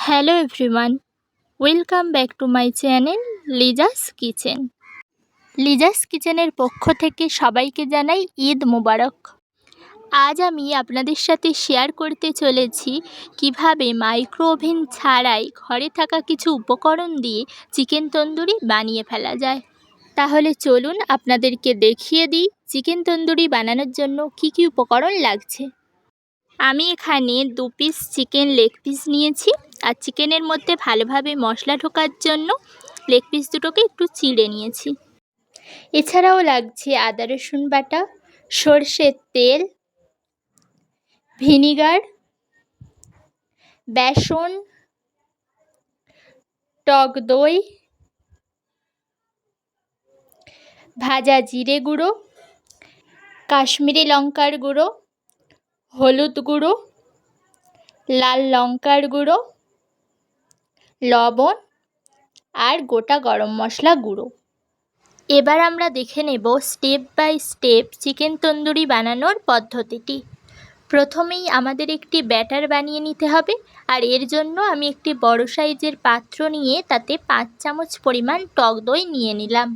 Hello everyone, welcome back to my channel Liza's kitchen. Liza's কিচেনের পক্ষ থেকে সবাইকে জানাই ঈদ মোবারক। আজ আমি আপনাদের সাথে শেয়ার করতে চলেছি কিভাবে মাইক্রো ওভেন ছাড়াই ঘরে থাকা কিছু উপকরণ দিয়ে চিকেন তন্দুরি বানিয়ে ফেলা যায়। তাহলে চলুন আপনাদেরকে দেখিয়ে দিই চিকেন তন্দুরি বানানোর জন্য কি কি উপকরণ লাগছে। আমি এখানে 2 পিস চিকেন লেগ পিস নিয়েছি, আর চিকেনের মধ্যে ভালোভাবে মশলা ঢোকার জন্য লেগ পিস দুটোকে একটু চিড়ে নিয়েছি। এছাড়াও লাগছে আদা রসুন বাটা, সর্ষের তেল, ভিনিগার, বেসন, টক দই, ভাজা জিরে গুঁড়ো, কাশ্মীরি লঙ্কার গুঁড়ো, হলুদ গুঁড়ো, লাল লঙ্কার গুঁড়ো, লবণ আর গোটা গরম মশলা গুঁড়ো। এবার আমরা দেখে নেব step by step chicken tandoori বানানোর পদ্ধতিটি। প্রথমেই আমাদের একটি ব্যাটার বানিয়ে নিতে হবে, আর এর জন্য আমি একটি বড় সাইজের পাত্র নিয়ে তাতে 5 চামচ পরিমাণ টক দই নিয়ে নিলাম।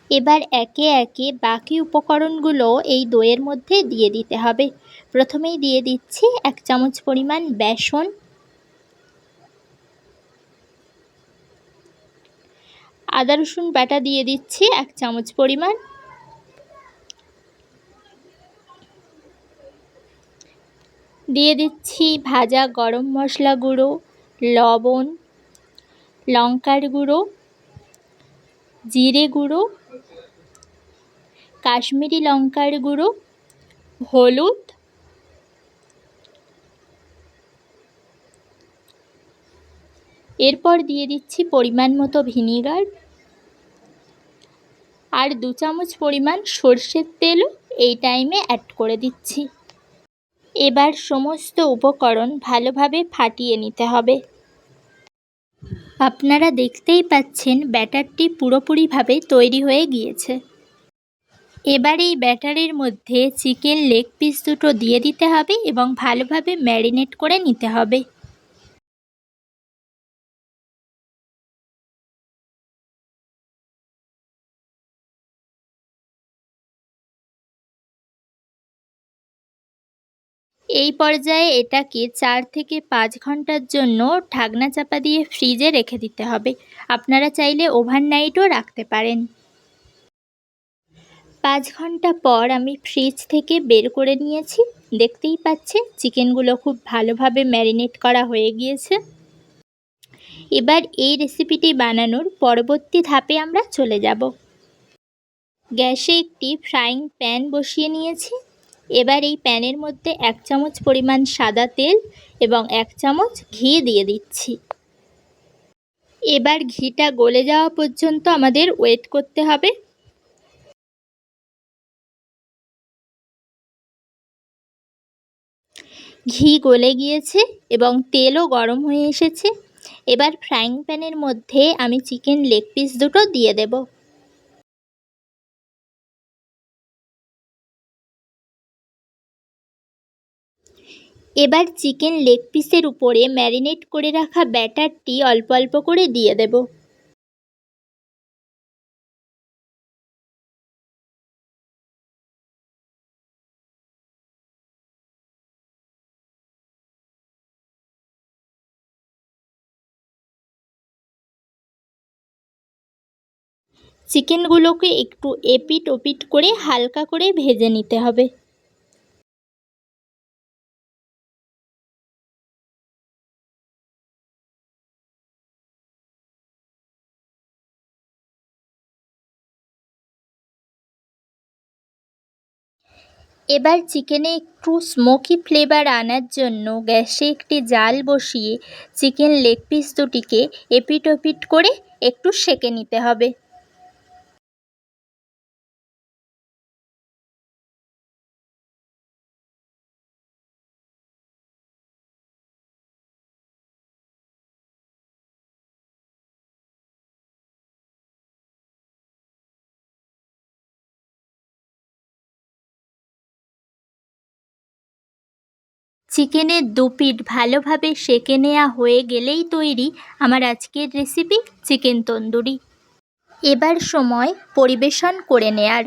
এবার একে একে বাকি উপকরণগুলো এই দইয়ের মধ্যে দিয়ে দিতে হবে। প্রথমেই দিয়ে দিচ্ছি 1 চামচ পরিমাণ বেসন, আদা রসুন বাটা দিয়ে দিচ্ছি 1 চামচ পরিমাণ, দিয়ে দিচ্ছি ভাজা গরম মশলা গুঁড়ো, লবণ, লঙ্কার গুঁড়ো, জিরে গুঁড়ো, কাশ্মীরি লঙ্কার গুঁড়ো, হলুদ, এরপর দিয়ে দিচ্ছি পরিমাণ মতো ভিনিগার, আর 2 চামচ পরিমাণ সর্ষের তেলও এই টাইমে অ্যাড করে দিচ্ছি। এবার সমস্ত উপকরণ ভালোভাবে ফাটিয়ে নিতে হবে। আপনারা দেখতেই পাচ্ছেন ব্যাটারটি পুরোপুরিভাবে তৈরি হয়ে গিয়েছে। এবার এই ব্যাটারের মধ্যে চিকেন লেগ পিস দুটো দিয়ে দিতে হবে এবং ভালোভাবে ম্যারিনেট করে নিতে হবে। এই পর্যায়ে এটাকে 4 থেকে 5 ঘন্টার জন্য ঢাকনা চাপা দিয়ে ফ্রিজে রেখে দিতে হবে। আপনারা চাইলে ওভারনাইটও রাখতে পারেন। 5 ঘন্টা পর আমি ফ্রিজ থেকে বের করে নিয়েছি। দেখতেই পাচ্ছেন চিকেনগুলো খুব ভালোভাবে ম্যারিনেট করা হয়ে গিয়েছে। এবার এই রেসিপিটি বানানোর পরবর্তী ধাপে আমরা চলে যাব। গ্যাসে একটি ফ্রাইং প্যান বসিয়ে নিয়েছি। এবার এই প্যানের মধ্যে 1 চামচ পরিমাণ সাদা তেল এবং 1 চামচ ঘি দিয়ে দিচ্ছি। এবার ঘিটা গলে যাওয়া পর্যন্ত আমাদের ওয়েট করতে হবে। ঘি গলে গিয়েছে এবং তেলও গরম হয়ে এসেছে। এবার ফ্রাইং প্যানের মধ্যে আমি চিকেন লেগ পিস দুটো দিয়ে দেব। এবার চিকেন লেগ পিসের উপরে ম্যারিনেট করে রাখা ব্যাটারটি অল্প অল্প করে দিয়ে দেব। চিকেনগুলোকে একটু এপিট ওপিট করে হালকা করে ভেজে নিতে হবে। এবার চিকেনে একটু স্মোকি ফ্লেভার আনার জন্য গ্যাসে একটি জাল বসিয়ে চিকেন লেগ পিস দুটিকে এপিট ওপিট করে একটু সেঁকে নিতে হবে। চিকেনের দু পিঠ ভালোভাবে সেঁকে নেওয়া হয়ে গেলেই তৈরি আমার আজকের রেসিপি চিকেন তন্দুরি। এবার সময় পরিবেশন করে নেয়ার।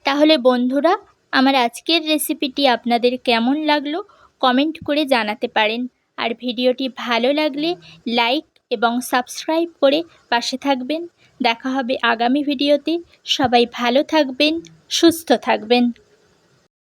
তাহলে বন্ধুরা, আমার আজকের রেসিপিটি আপনাদের কেমন লাগলো কমেন্ট করে জানাতে পারেন। আর ভিডিওটি ভালো লাগলে লাইক এবং সাবস্ক্রাইব করে পাশে থাকবেন। দেখা হবে আগামী ভিডিওতে। সবাই ভালো থাকবেন, সুস্থ থাকবেন।